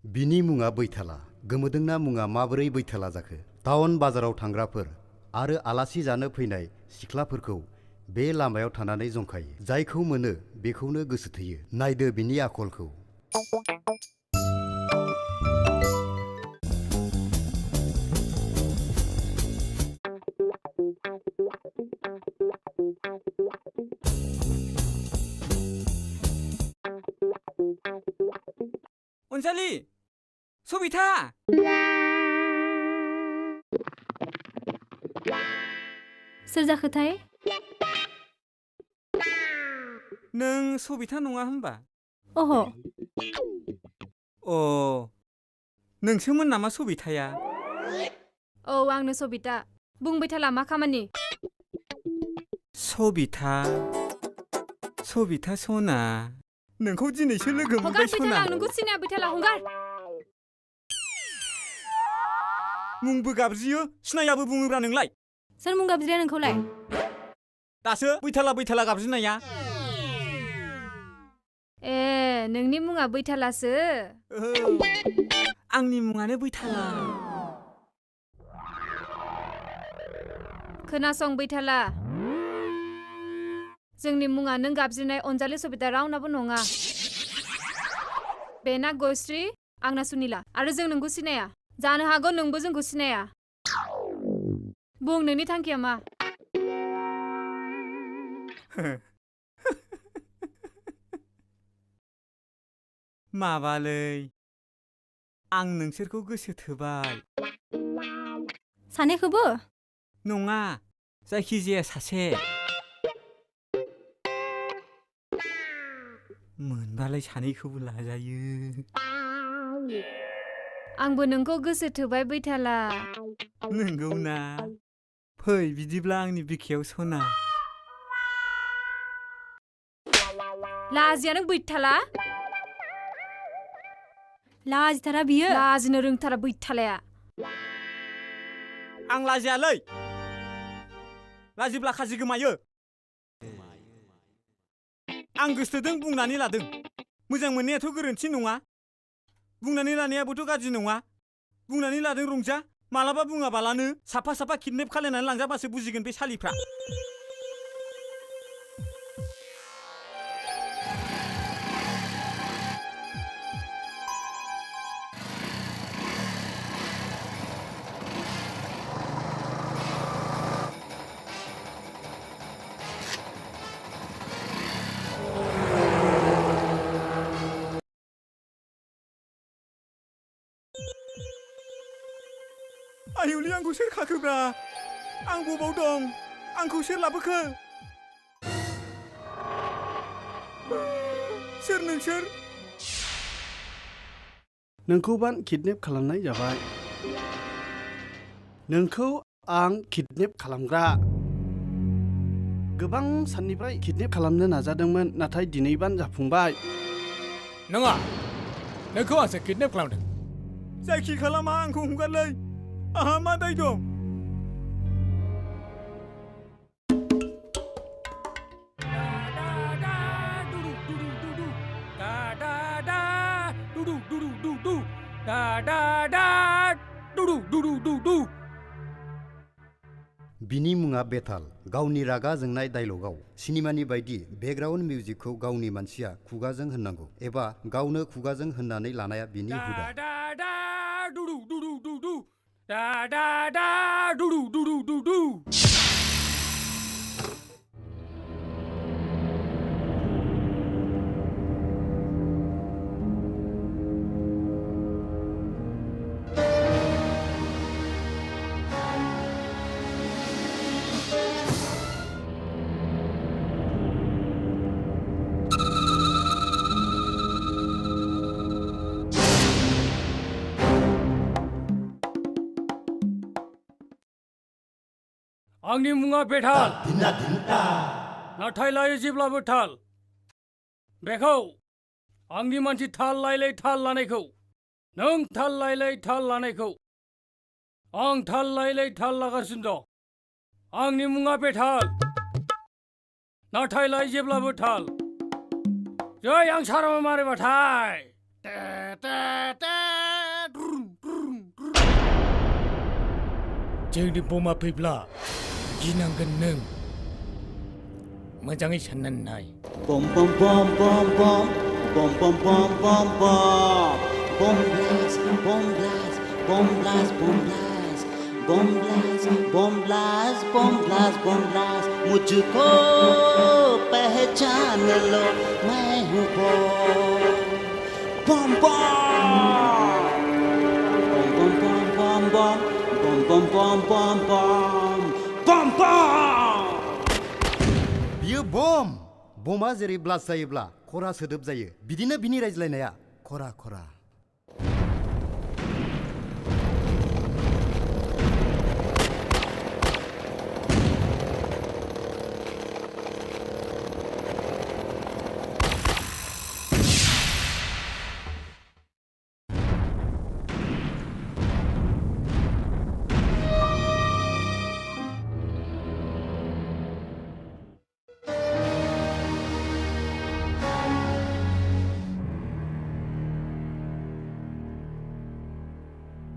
बिनि मुङा बैथाला। गोमोदोंना मुङा माबोरै बैथाला जाखो? टाउन बाजाराव थांग्राफोर आरो आलासि जानो फैनाय सिख्लाफोरखौ बे लामायाव थानानै जंखायो। जायखौ मोनो बेखौनो गोसो थोयो। नायदो बिनि आखलखौ। अनजालि, सबिता! सोर जाखोथाय? नों सबिता नङा होनबा? अह'। अ, नोंसोमोन नामा सबिताया? औ, आंनो सबिता। बुंबाय थाला मा खामानि? सबिता, सबिता सना, नोंखौ दिनैसो लोगो मोनबाय सना। हगार, आं नोंखौ सिनायाखै थाला, हगार। मुंबो गाबज्रियो, सिनायाबो बुङोब्रा नोंलाय? सोर मुं गाबज्रिया नोंखौलाय? दासो बैथाला गाबज्रिनाया। ए, नोंनि मुङा बैथालासो? आंनि मुङानो बैथाला। खोनासं बैथाला, जोंनि मुङा नों गाबज्रिनाय अनजालि सबिता रावनाबो नङा। बेना गयश्री, आंना सुनिला, आरो जों नोंखौ सिनाया। जानो हागौ नोंबो जोंखौ सिनाया। बुं, नोंनि थांखिया मा? माबालै, आं नोंसोरखौ गोसो थोबाय। सानैखौबो? नङा, जायखिजाया सासे। मोनबालाय सानैखौबो लाजायो। आंबो नोंखौ गोसो थोबाय बैथाला। नंगौना? फै बिदिब्ला आंनि बिखायाव सना। लाजिया नों बैथाला? लाजिथारा बियो। लाजिनो रोंथारा बैथालाया। आं लाजियालै। लाजिब्ला खाजि गोमायो। आं गोसोथोदों बुंनानै लादों। मोजां मोननायाथ' गोरोन्थि नङा। बुंनानै लानायाबोथ' गाज्रि नङा। बुंनानै लादों रंजा। मालाबा बुङाबालानो साफा साफा किडनेप खालायनानै लांजाबासो बुजिगोन बे सालिफ्रा। आयौलै आंखौ सोर खाखोब्रा? आं बबाव दं? आंखौ सोर लाबोखो? सोर नोंसोर? नोंखौ बान किडनेप खालामनाय जाबाय। नोंखौ आं किडनेप खालामग्रा। गोबां साननिफ्राय किडनेप खालामनो नाजादोंमोन, नाथाय दिनैबान जाफुंबाय। नङा, नोंखौ आंसो किडनेप खालामदों। जायखि खालामा आंखौ हगारलै। आहा मा दाय दं? बिनि मुङा बेताल। गावनि रागा जोंनाय डायलगाव सिनेमानि बायदि बेकग्राउन्ड मिउजिकखौ गावनि मानसिया खुगाजों होननांगौ एबा गावनो खुगाजों होननानै लानाया बिनि हुदा। आंनि मुङा बेताल। नाथाय लायो जेब्लाबो थाल। बेखौ आंनि मानसि थाल लायै थाल लानायखौ, नों थाल लायै थाल लानायखौ, आं थाल लायै थाल लागासिनो दं। आंनि मुङा बेताल। नाथाय लायो जेब्लाबो थाल। जै आं सारामा मारिबाथाय जोंनि बमा फैब्ला गिनांगोन नों मोजाङै साननानै नाय Bom bom bom bom bom bom bom bom bom bom bom blast bom blast bom blast bom blast bom blast bom blast bom blast bom blast मुझको पहचान लो मैं हूँ बम bom bom bom bom bom bom bom bom bom bom बियो बमा जेरै blast जायोब्ला खरा सोदोब जायो बिदिनो बिनि रायज्लायनाया खरा खरा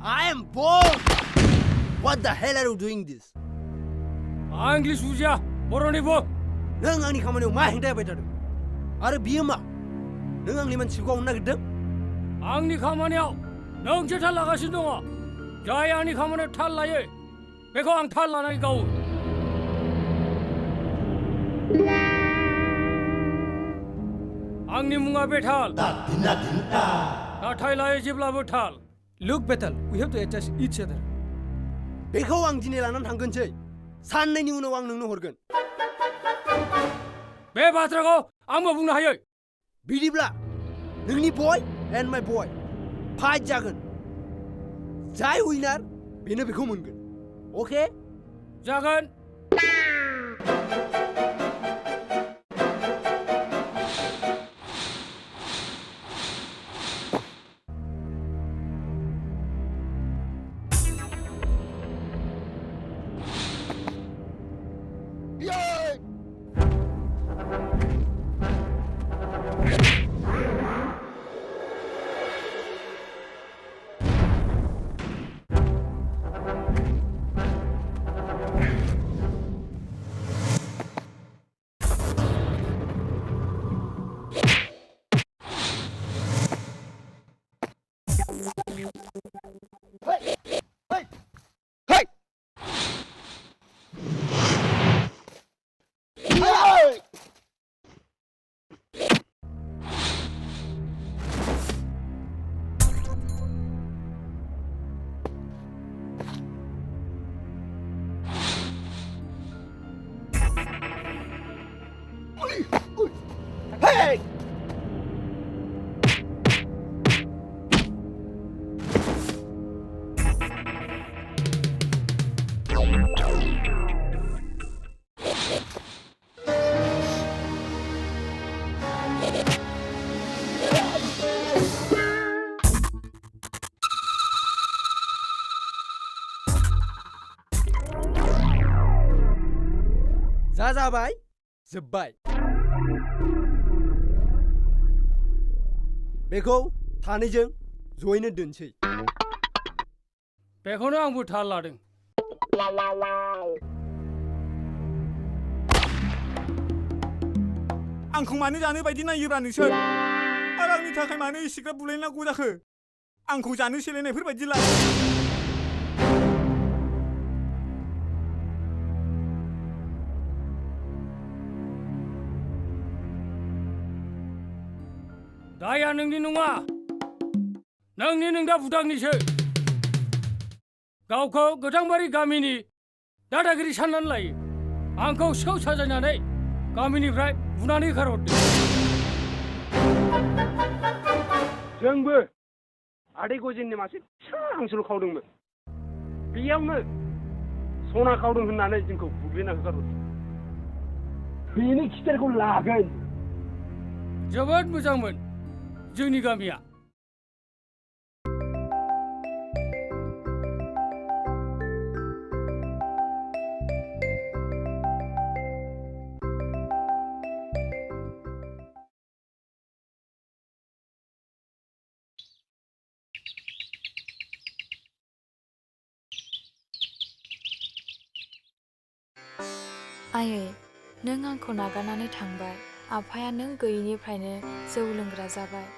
I am bored! What the hell are you doing this? आं इंग्लिश बुजिया बर'नि बुं नों आंनि खामानियाव मा हेंथा होबाय थादों आरो बियो मा नों आंनि मानसिखौ गावनो नागिरदों आंनि खामानियाव नोंसो थाल लागासिनो दङ जाय आंनि खामानियाव थाल लायो बेखौ आं थाल लानानै गावो आंनि मुङा बेथाल नाथाय लायो जेब्लाबो थाल Look, Bethel, we have to adjust each other. बेखौ आं दिनै लानानै थांगोनसै साननैनि उनाव आं नोंनो हरगोन बे बाथ्राखौ आंबो बुंनो हायो बिदिब्ला नोंनि बय एन्ड माय बय फाइट जागोन जाय उइनार बेनो बेखौ मोनगोन अके जागोन जाबाय जोब्बाय बेखौ थानैजों जयैनो दोनसै बेखौनो आंबो थाल लादों आंखौ मानो जानो बायदि नायोब्रा नोंसोर आरो आंनि थाखाय मानो इसिग्राब बुलायनांगौ जाखो आंखौ जानो सेलायनायफोर बायदि लायो दाया नोंनि नङा नोंनि नोंदा बुदांनिसो गावखौ गोथांबारि गामिनि दादागिरि साननानै लायो आंखौ सेव साजायनानै गामिनिफ्राय बुनानै होखारहरदों जोंबो आदै गजेननि मासे फिसा हांसोल' खावदोंमोन बेयावनो सना खावदों होननानै जोंखौ बुग्लिना होखारहरदों बेनि खिथेरखौ लागोन जोबोद मोजांमोन जोंनि गामिया आयै, नों आंखौ नागारनानै थांबाय। आफाया नों गैयिनिफ्रायनो जौ लोंग्रा जाबाय।